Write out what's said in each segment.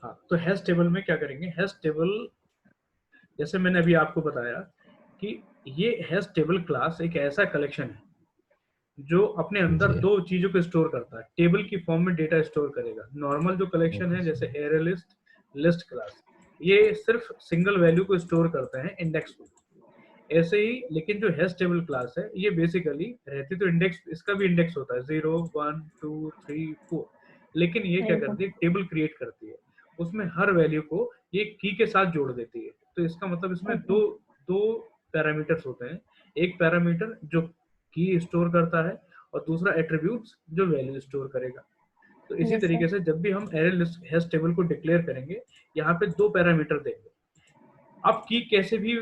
हाँ, तो hash table में क्या करेंगे, हैश टेबल जैसे मैंने अभी आपको बताया कि ये हैश टेबल क्लास एक ऐसा कलेक्शन है जो अपने अंदर जी। दो चीजों को स्टोर करता है, टेबल की फॉर्म में डेटा स्टोर करेगा। नॉर्मल जो कलेक्शन है जैसे एरे लिस्ट, लिस्ट क्लास, ये सिर्फ सिंगल वैल्यू को स्टोर करते हैं इंडेक्स में। ऐसे ही लेकिन जो हैश टेबल क्लास है ये बेसिकली रहती तो इंडेक्स, इसका भी इंडेक्स होता है 0 1 2 3 4, लेकिन ये क्या करती है, टेबल क्रिएट करती है, उसमें हर वैल्यू को ये की के साथ जोड़ देती है। तो इसका मतलब इसमें ओके। दो दो पैरामीटर्स होते हैं, एक पैरामीटर जो की स्टोर करता है और दूसरा एट्रीब्यूट्स जो वैल्यू स्टोर करेगा। तो इसी यस तरीके सर। से जब भी हम एरे लिस्ट हैश टेबल को डिक्लेयर करेंगे, यहाँ पे दो पैरामीटर देंगे। आप की कैसे भी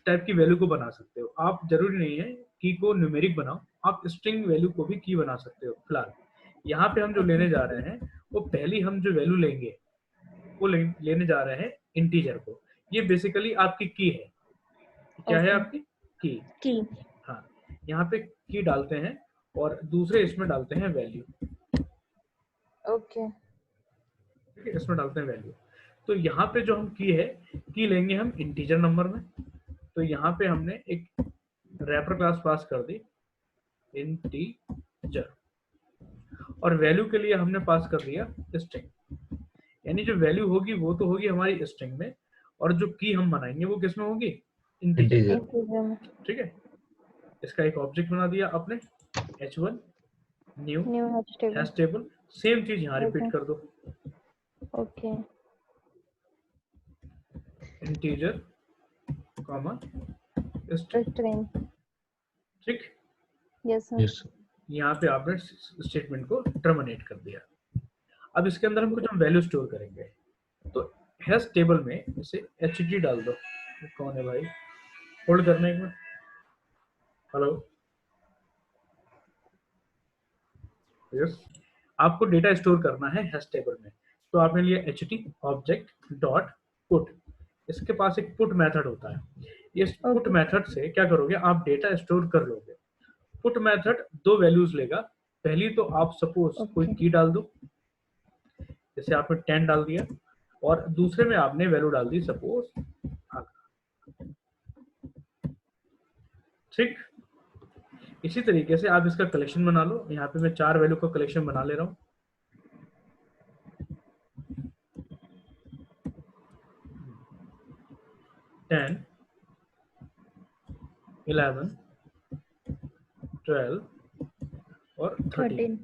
टाइप की वैल्यू को बना सकते हो, आप जरूरी नहीं है की को न्यूमेरिक बनाओ, आप स्ट्रिंग वैल्यू को भी की बना सकते हो। फिलहाल यहाँ पे हम जो लेने जा रहे हैं वो पहली हम जो वैल्यू लेंगे वो लेने जा रहे हैं इंटीजर को। ये बेसिकली आपकी की है, क्या है ओके। आपकी की। की। हाँ, यहाँ पे की डालते हैं और दूसरे इसमें डालते हैं वैल्यू। ओके। ठीक है, इसमें डालते हैं वैल्यू। तो यहाँ पे जो हम की है, की लेंगे हम इंटीजर नंबर में। तो यहाँ पे हमने एक रैपर क्लास पास कर दी इंटीजर, और वैल्यू के लिए हमने पास कर दिया स्ट्रिंग। यानी जो वैल्यू होगी वो तो होगी हमारी स्ट्रिंग में, और जो की हम बनाएंगे वो किस में होगी, इंटीजर। इंटीजर। इंटीजर में। ठीक है, इसका एक ऑब्जेक्ट बना दिया आपने, h1 new new hash table. Hash table. Same चीज यहाँ रिपीट कर दो, okay. Integer comma string. String. ठीक, यस सर। यस। यहाँ पे आपने स्टेटमेंट को टर्मिनेट कर दिया। अब इसके अंदर हम कुछ हम वैल्यू स्टोर करेंगे। तो हैश टेबल में जैसे एच डी डाल दो। कौन है भाई, होल्ड करने एक मिनट। हेलो, यस, आपको डेटा स्टोर करना है हैश टेबल में। तो आपने लिया H T object dot put, इसके पास एक पुट मेथड होता है। इस पुट मेथड से क्या करोगे, आप डेटा स्टोर कर लोगे। पुट मेथड दो वैल्यूज लेगा। पहली तो आप सपोज कोई की डाल दो, जैसे आपने 10 डाल दिया, और दूसरे में आपने वैल्यू डाल दी सपोज। ठीक, इसी तरीके से आप इसका कलेक्शन बना लो। यहाँ पे मैं 4 वैल्यू का कलेक्शन बना ले रहा हूँ। टेन, 11, 12 और 13।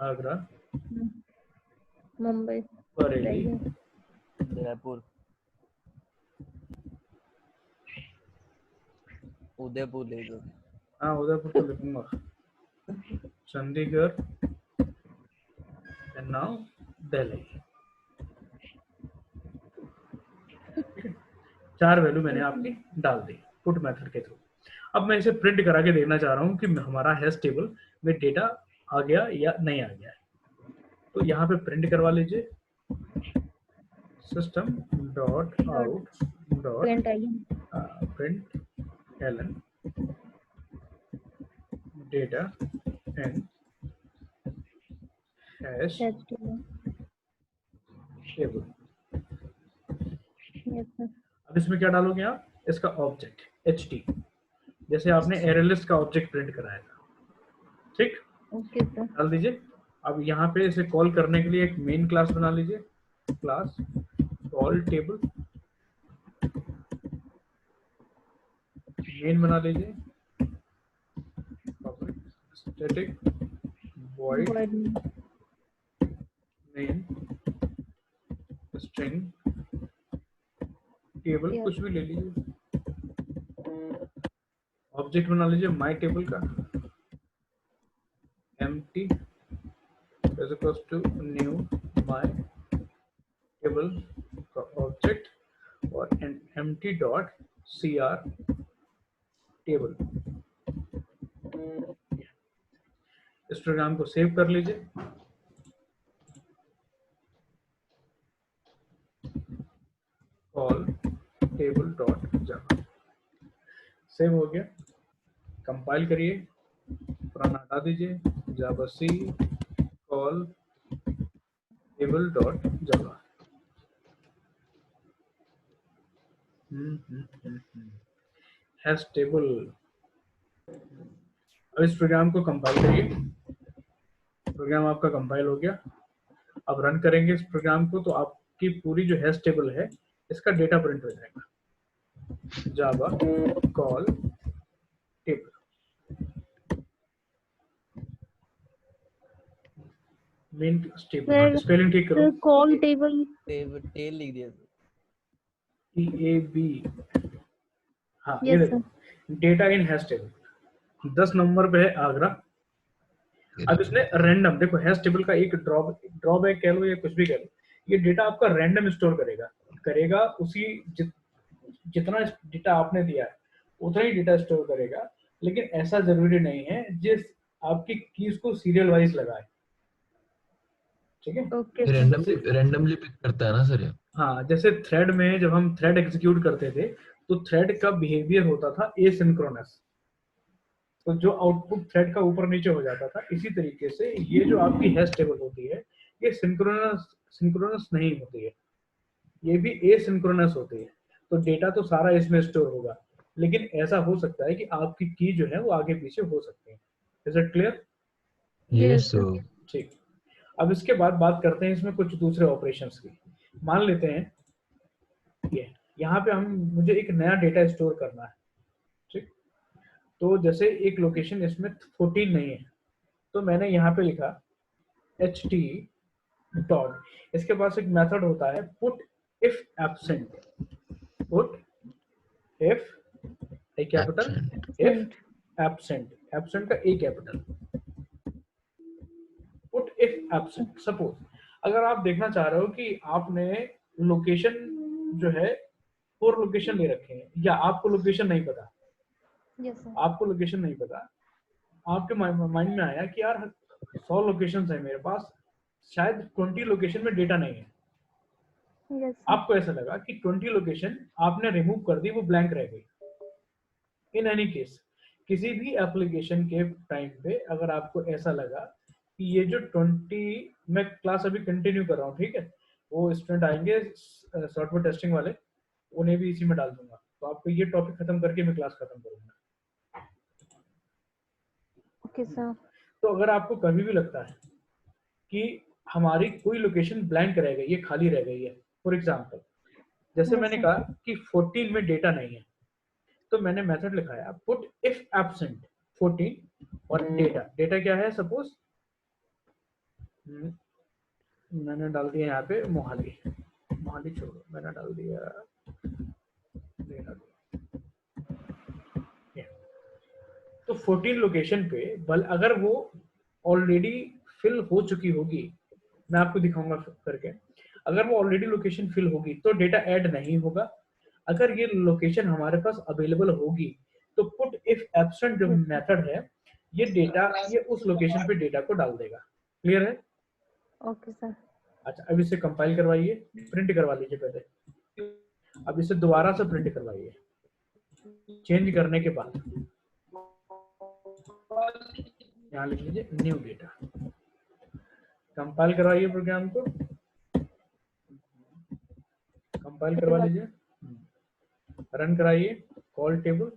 आगरा, मुंबई, बरेली, जयपुर, उदयपुर ले लो। हाँ उदयपुर तो लिखूंगा, Chandigarh, and now Delhi. 4 value मैंने आपकी डाल दी पुट मेथड के थ्रू। अब मैं इसे प्रिंट करा के देखना चाह रहा हूँ कि हमारा हैश टेबल में डेटा आ गया या नहीं आ गया। तो यहाँ पे प्रिंट करवा लीजिए, system dot out dot print ln data and hash table. अब इसमें क्या डालोगे आप, इसका ऑब्जेक्ट एच टी, जैसे आपने एरे लिस्ट का ऑब्जेक्ट प्रिंट कराया था। ठीक, डाल दीजिए। अब यहाँ पे इसे कॉल करने के लिए एक मेन क्लास बना लीजिए, क्लास कॉल टेबल। मेन बना लीजिए, static void main string table, कुछ भी ले लीजिए। ऑब्जेक्ट बना लीजिए माई टेबल का, empty is equals to new my table का ऑब्जेक्ट, और empty dot cr टेबल। इस प्रोग्राम को सेव कर लीजिए। Call table dot Java, save हो गया। कंपाइल करिए, पुराना हटा दीजिए, Java c call table dot Java. Hash table. अब इस प्रोग्राम को कंपाइल करिए। प्रोग्राम आपका कंपाइल हो गया। अब रन करेंगे इस प्रोग्राम को तो आपकी पूरी जो हैश टेबल है इसका डेटा प्रिंट हो जाएगा। Java call table. Main table sir spelling ठीक करो। कॉल टेबल टेल लिख दिया सर। TAB। हाँ ये यस देखो सर डेटा इन हैश टेबल 10 नंबर पे है आगरा। अब इसने रैंडम देखो हैश टेबल का एक ड्रॉबैक कह लो या कुछ भी कह लो, ये डेटा आपका रैंडम स्टोर करेगा उसी जितना डेटा आपने दिया है उतना ही डेटा स्टोर करेगा। लेकिन ऐसा जरूरी नहीं है जिस आपकी कीज को सीरियल वाइज लगाए। ठीक है, ओके सर रैंडमली पिक करता है ना सर ये? हाँ जैसे थ्रेड में जब हम थ्रेड एग्जीक्यूट करते थे तो थ्रेड का बिहेवियर होता था एसिंक्रोनस, तो जो आउटपुट थ्रेड का ऊपर नीचे हो जाता था। इसी तरीके से ये जो आपकी हैश टेबल होती है ये सिंक्रोनस नहीं होती है, ये भी एसिंक्रोनस होती है। तो डेटा तो सारा इसमें स्टोर होगा, लेकिन ऐसा हो सकता है कि आपकी की जो है वो आगे पीछे हो सकती है। Is it clear? Yes sir. ठीक। अब इसके बाद बात करते हैं इसमें कुछ दूसरे ऑपरेशंस की। मान लेते हैं ये यहाँ पे मुझे एक नया डेटा स्टोर करना है। ठीक, तो जैसे एक लोकेशन इसमें 14 नहीं है तो मैंने यहाँ पे लिखा ht डॉट, इसके पास एक मेथड होता है put if absent. Put if a capital if absent, absent का a capital. Put if absent, suppose अगर आप देखना चाह रहे हो कि आपने लोकेशन जो है 4 लोकेशन ले रखे हैं या आपको लोकेशन नहीं पता, यस सर आपको लोकेशन नहीं पता, आपके माइंड में आया कि यार 100 लोकेशंस है मेरे पास, शायद 20 लोकेशन में डेटा नहीं है। यस आपको ऐसा लगा कि 20 लोकेशन आपने रिमूव कर दी, वो ब्लैंक रह गई। इन एनी केस किसी भी एप्लीकेशन के टाइम पे अगर आपको ऐसा लगा कि ये जो 20, मैं क्लास अभी कंटिन्यू कर रहा हूँ, ठीक है, वो स्टूडेंट आएंगे सॉफ्टवेयर टेस्टिंग वाले, उन्हें भी इसी में डाल दूंगा, तो आपको ये टॉपिक खत्म करके मैं क्लास खत्म करूंगा। ओके सर तो अगर आपको कभी भी लगता है कि हमारी कोई लोकेशन ब्लैंक रह गई है, खाली रह गई है, फॉर एग्जांपल जैसे Yes, मैंने sir. कहा कि 14 में डेटा नहीं है, तो मैंने मेथड लिखाया पुट इफ एब्सेंट 14 और डेटा क्या है, सपोज मैंने डाल दिया यहाँ पे मोहाली छोड़ो, मैंने डाल दिया तो 14 लोकेशन पे अगर वो ऑलरेडी फिल हो चुकी होगी, मैं आपको दिखाऊंगा करके, अगर वो ऑलरेडी लोकेशन फिल होगी तो डेटा ऐड नहीं होगा। अगर ये लोकेशन हमारे पास अवेलेबल होगी तो पुट इफ एब्सेंट जो मेथड है ये डेटा ये उस लोकेशन पे डेटा को डाल देगा। क्लियर है? ओके सर अच्छा, अब इसे कंपाइल करवाइए, प्रिंट करवा लीजिए पहले। अब इसे दोबारा से प्रिंट करवाइए चेंज करने के बाद। यहाँ लिख लीजिए न्यू डेटा, कंपाइल करवाइए प्रोग्राम को, कंपाइल करवा लीजिए, रन कराइए कॉल टेबल।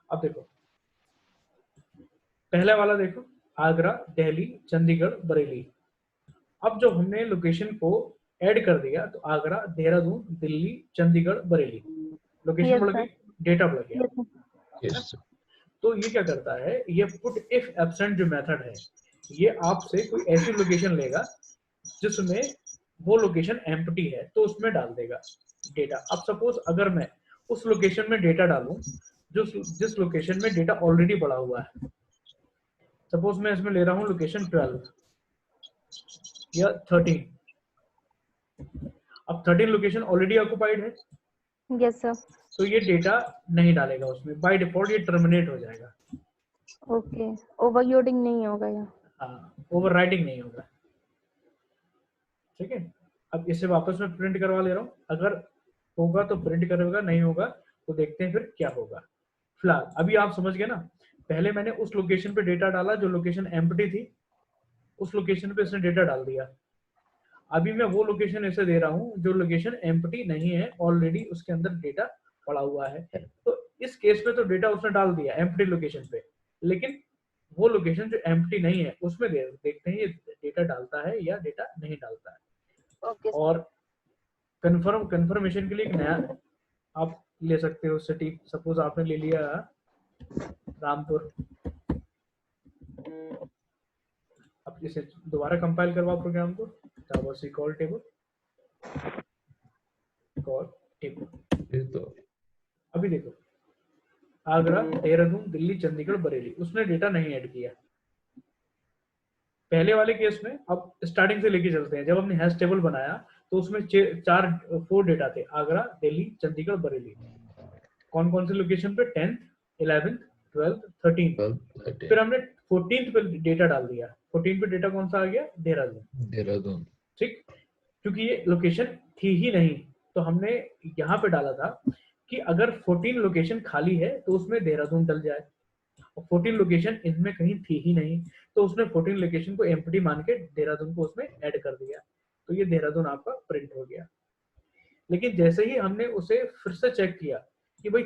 अब देखो पहला वाला देखो, आगरा, दिल्ली, चंडीगढ़, बरेली। अब जो हमने लोकेशन को ऐड कर दिया तो आगरा, देहरादून, दिल्ली, चंडीगढ़, बरेली लोकेशन Yes, बढ़ sir. गई, डेटा बढ़ गया। Yes, sir. Yes sir. तो ये क्या करता है, ये पुट इफ एब्सेंट जो मेथड है ये आपसे कोई ऐसी लोकेशन लेगा जिसमें वो लोकेशन एम्प्टी है तो उसमें डाल देगा डेटा। अब सपोज अगर मैं उस लोकेशन में डेटा डालूं जिस लोकेशन में डेटा ऑलरेडी पड़ा हुआ है, सपोज मैं इसमें ले रहा हूं लोकेशन 12 या 13, अब 13 लोकेशन ऑलरेडी ऑक्युपाइड है Yes, sir. तो ये डेटा नहीं डालेगा उसमें, बाय डिफॉल्ट ये टर्मिनेट हो जाएगा। Okay. Overloading नहीं होगा यहाँ. हाँ, ओवरराइटिंग नहीं होगा। ठीक है, अब इसे वापस मैं प्रिंट करवा ले रहा हूँ, अगर होगा तो प्रिंट करेगा, नहीं होगा तो देखते हैं फिर क्या होगा। फिलहाल अभी आप समझ गए ना, पहले मैंने उस लोकेशन पे डेटा डाला जो लोकेशन एम्प्टी थी, उस लोकेशन पे इसने डेटा डाल दिया। अभी मैं वो लोकेशन ऐसे दे रहा हूँ जो लोकेशन एम्प्टी नहीं है, ऑलरेडी उसके अंदर डेटा पड़ा हुआ है। तो इस केस में तो डेटा उसने डाल दिया एम्प्टी लोकेशन पे, लेकिन वो लोकेशन जो एम्प्टी नहीं है उसमें देखते हैं ये डेटा डालता है या डेटा नहीं डालता है। ओके और कंफर्मेशन के लिए एक नया आप ले सकते हो सिटी। सपोज आपने ले लिया रामपुर, अब इसे दोबारा कंपाइल करवाओ प्रोग्राम को, जावा सी कॉल टेबल ये तो अभी देखो आगरा, देहरादून, दिल्ली, चंडीगढ़, बरेली, उसने डेटा नहीं ऐड किया पहले वाले केस में। अब स्टार्टिंग से लेके चलते हैं। जब हमने हैश टेबल बनाया तो उसमें 4 डेटा थे, आगरा, दिल्ली, चंडीगढ़, बरेली। कौन कौन से लोकेशन पे? 10th, 11th, 12th, 13th। फिर हमने 14th पे डेटा डाल दिया। 14th पे डेटा कौन सा आ गया? देहरादून। ठीक, क्योंकि ये लोकेशन थी ही नहीं तो हमने यहाँ पे डाला था कि अगर 14 लोकेशन खाली है तो उसमें देहरादून डल जाए, और 14 लोकेशन इनमें कहीं थी ही नहीं तो उसने 14 लोकेशन को एम्प्टी मान के देहरादून को उसमें ऐड कर दिया, तो ये देहरादून आपका प्रिंट हो गया। लेकिन जैसे ही हमने उसे फिर से चेक किया कि भाई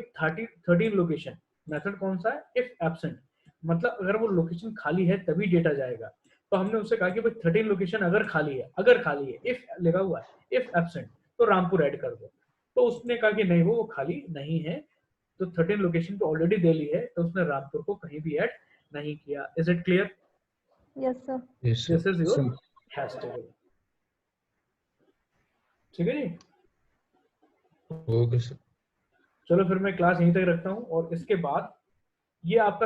13 लोकेशन, मेथड कौन सा है? इफ एब्सेंट, मतलब अगर वो लोकेशन खाली है तभी डेटा जाएगा। तो हमने उससे कहा कि भाई 13 लोकेशन अगर खाली है, इफ लिखा हुआ है, इफ एब्सेंट, तो रामपुर ऐड कर दो। तो उसने कहा कि नहीं, वो खाली नहीं है, तो 13 लोकेशन तो ऑलरेडी दे ली है, तो उसने रामपुर को कहीं भी ऐड नहीं किया। Is it clear? Yes sir. Yes this sir. Is your hash table. ठीक है जी, ओके सर। चलो फिर मैं क्लास यहीं तक रखता हूँ, और इसके बाद ये आपका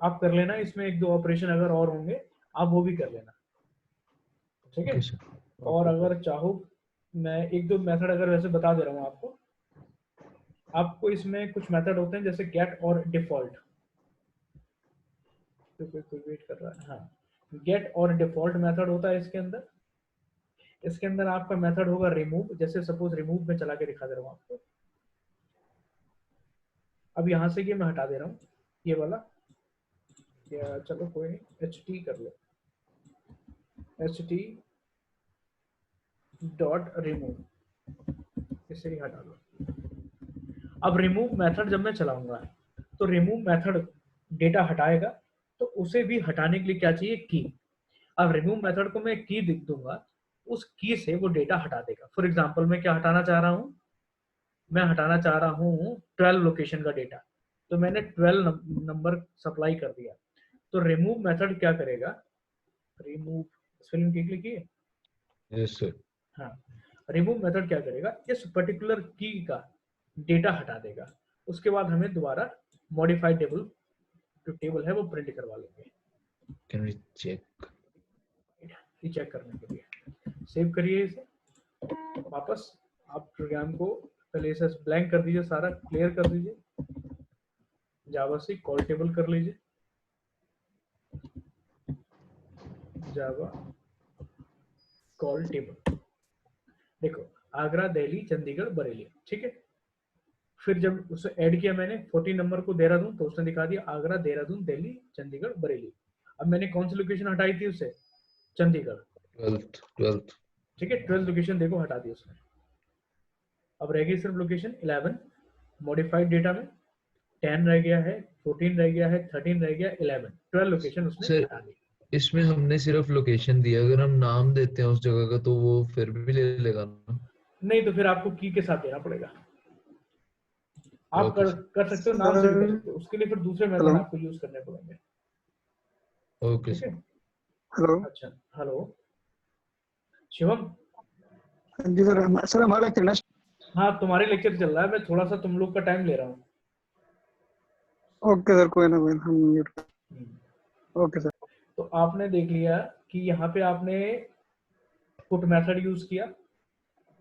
आप कर लेना। इसमें 1-2 ऑपरेशन अगर और होंगे आप वो भी कर लेना, ठीक है? Okay sir. और अगर चाहो मैं 1-2 मेथड अगर वैसे बता दे रहा हूँ आपको इसमें कुछ मेथड होते हैं जैसे गेट और डिफॉल्ट। तो कोई वेट कर रहा है। हाँ, गेट और डिफॉल्ट मेथड होता है इसके अंदर। इसके अंदर आपका मेथड होगा रिमूव। जैसे सपोज रिमूव में चला के दिखा दे रहा हूँ आपको। अब यहाँ से ये मैं हटा दे रहा हूँ ये वाला, या चलो कोई नहीं, ht कर लो, ht डॉट रिमूव, इसे ही हटा लो। अब रिमूव मेथड जब मैं चलाऊंगा तो रिमूव मेथड डेटा हटाएगा, तो उसे भी हटाने के लिए क्या चाहिए? की। अब रिमूव मेथड को मैं की लिख दूंगा, उस की से वो डेटा हटा देगा। फॉर एग्जांपल मैं क्या हटाना चाह रहा हूँ? मैं हटाना चाह रहा हूँ 12 लोकेशन का डेटा, तो मैंने 12 नंबर सप्लाई कर दिया। तो रिमूव मेथड क्या करेगा? रिमूव स्पेलिंग ठीक लिखिए। Yes sir. हाँ, रिमूव मेथड क्या करेगा? इस पर्टिकुलर की का डेटा हटा देगा। उसके बाद हमें दोबारा मॉडिफाइड टेबल जो टेबल है वो प्रिंट करवा लेंगे। Can we check? ये चेक करने के लिए सेव करिए इसे वापस। आप प्रोग्राम को पहले इसे ब्लैंक कर दीजिए, सारा क्लियर कर दीजिए, जावा से कॉल टेबल कर लीजिए, जावा कॉल टेबल। देखो आगरा, दिल्ली, चंडीगढ़, बरेली, ठीक है। फिर जब उसे ऐड किया मैंने 14 नंबर को देहरादून, तो उसने दिखा दिया आगरा, देहरादून, दिल्ली, चंडीगढ़, बरेली। अब मैंने कौन सी लोकेशन हटाई थी उसे? चंडीगढ़, 12th। ठीक है। 12 लोकेशन देखो हटा दी उसने। अब रह गई सिर्फ लोकेशन 11। मॉडिफाइड डेटा में 10 रह गया है, 14 रह गया है, 13 रह गया, 11, 12 लोकेशन उसने सर हटा दी। इसमें हमने सिर्फ लोकेशन दिया, अगर हम नाम देते हैं उस जगह का तो वो फिर भी ले लेगा ना? नहीं तो फिर आपको की के साथ देना पड़ेगा। आप ओके कर सकते हो, नाम से भी कर सकते हो, उसके लिए फिर दूसरे मेथड आपको यूज करने पड़ेंगे। ओके ठीक है। हेलो। अच्छा, हेलो शिवम। हाँ जी सर। सर हमारा लेक्चर नेक्स्ट। हाँ, तुम्हारे लेक्चर चल रहा है, मैं थोड़ा सा तुम लोग का टाइम ले रहा हूँ। ओके सर, कोई ना हम म्यूट। Okay sir. तो आपने देख लिया कि यहाँ पे आपने पुट मेथड यूज किया,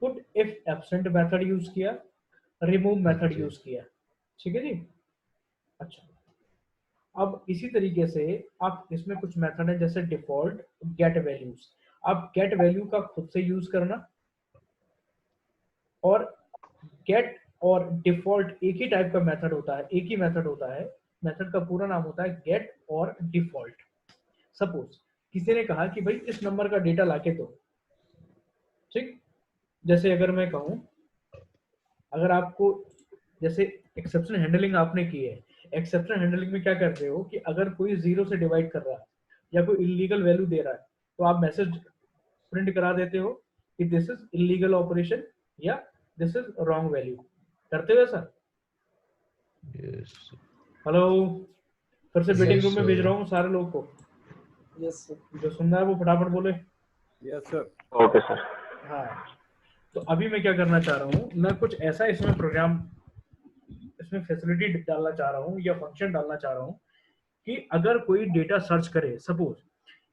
put if absent method use किया, रिमूव मेथड जी। यूज किया, ठीक है जी। अच्छा, अब इसी तरीके से आप इसमें कुछ मेथड है जैसे डिफॉल्ट, गेट वैल्यूज। आप गेट वैल्यू का खुद से यूज करना, और गेट और डिफॉल्ट एक ही टाइप का मेथड होता है, एक ही मेथड होता है। मेथड का पूरा नाम होता है गेट और डिफॉल्ट। सपोज किसी ने कहा कि भाई इस नंबर का डेटा लाके दो, ठीक, जैसे अगर मैं कहूँ, अगर आपको जैसे एक्सेप्शन हैंडलिंग आपने की है, एक्सेप्शन हैंडलिंग में क्या करते हो कि अगर कोई 0 से डिवाइड कर रहा है या कोई इलीगल वैल्यू दे रहा है तो आप मैसेज प्रिंट करा देते हो कि दिस इज इलीगल ऑपरेशन या दिस इज रॉन्ग वैल्यू। करते हो ऐसा? यस हेलो, फिर से मीटिंग रूम में sir. भेज रहा हूँ सारे लोग को, यस सर। जो सुन रहा है वो फटाफट बोले। Yes sir. Okay sir. हाँ, तो अभी मैं क्या करना चाह रहा हूँ, मैं कुछ ऐसा इसमें प्रोग्राम, इसमें फैसिलिटी डालना चाह रहा हूँ या फंक्शन डालना चाह रहा हूँ कि अगर कोई डेटा सर्च करे, सपोज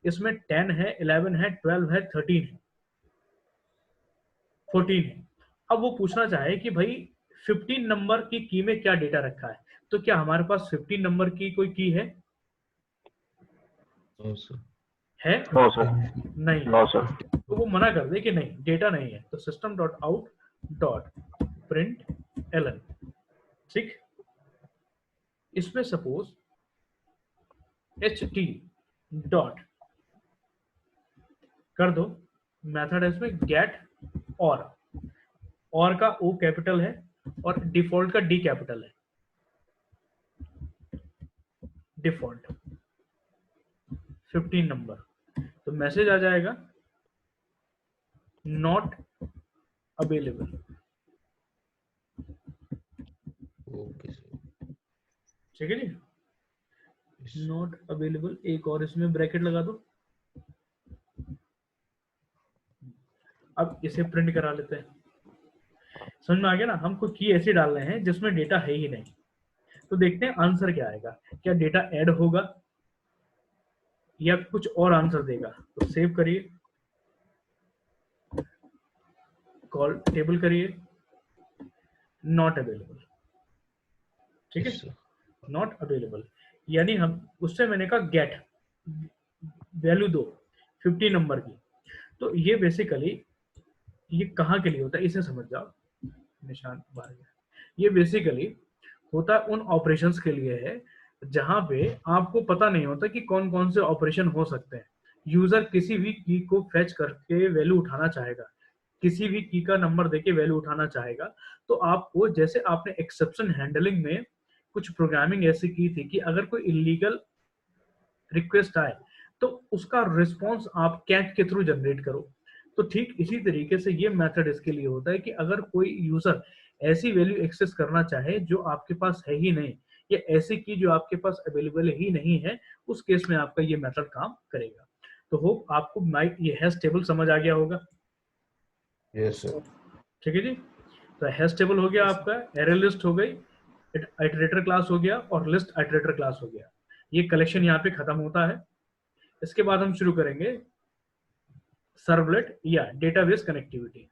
इसमें 10 है, 11 है, 12 है, 13 है, 14 है, अब वो पूछना चाहे कि भाई 15 नंबर की की में क्या डेटा रखा है, तो क्या हमारे पास 15 नंबर की कोई की है? नो सर है? No sir. नहीं। No sir. तो वो मना कर दे कि नहीं, डेटा नहीं है, तो system dot out dot print ln. ठीक, इसमें सपोज ht डॉट कर दो, मेथड है इसमें गेट और का ओ कैपिटल है और डिफॉल्ट का डी कैपिटल है, डिफॉल्ट 15 नंबर, तो मैसेज आ जाएगा नॉट अवेलेबल। ओके सर ठीक है जी, नॉट अवेलेबल। एक और इसमें ब्रैकेट लगा दो। अब इसे प्रिंट करा लेते हैं। समझ में आ गया ना, हम कोई की ऐसी डाल रहे हैं जिसमें डेटा है ही नहीं, तो देखते हैं आंसर क्या आएगा, क्या डेटा ऐड होगा या कुछ और आंसर देगा। तो सेव करिए, कॉल टेबल करिए, नॉट अवेलेबल। ठीक है, नॉट अवेलेबल, यानी हम उससे मैंने कहा गेट वैल्यू दो 50 नंबर की। तो ये बेसिकली ये कहाँ के लिए होता है, इसे समझ जाओ, निशान बाहर गया। ये बेसिकली होता है उन ऑपरेशंस के लिए है जहां पे आपको पता नहीं होता कि कौन कौन से ऑपरेशन हो सकते हैं। यूजर किसी भी की को फेच करके वैल्यू उठाना चाहेगा, किसी भी की का नंबर देके वैल्यू उठाना चाहेगा, तो आपको, जैसे आपने एक्सेप्शन हैंडलिंग में कुछ प्रोग्रामिंग ऐसी की थी कि अगर कोई इलीगल रिक्वेस्ट आए तो उसका रिस्पॉन्स आप कैट के थ्रू जनरेट करो, तो ठीक इसी तरीके से ये मेथड इसके लिए होता है कि अगर कोई यूजर ऐसी वैल्यू एक्सेस करना चाहे जो आपके पास है ही नहीं, या ऐसी की जो आपके पास अवेलेबल ही नहीं है, उस केस में आपका ये मेथड काम करेगा। तो होप आपको ये हैश टेबल समझ आ गया होगा। यस सर ठीक है जी, तो हैश टेबल हो गया आपका, एरे लिस्ट हो गई, इटरेटर क्लास हो गया और लिस्ट इटरेटर क्लास हो गया। ये कलेक्शन यहाँ पे खत्म होता है। इसके बाद हम शुरू करेंगे सर्वलेट या डेटाबेस कनेक्टिविटी।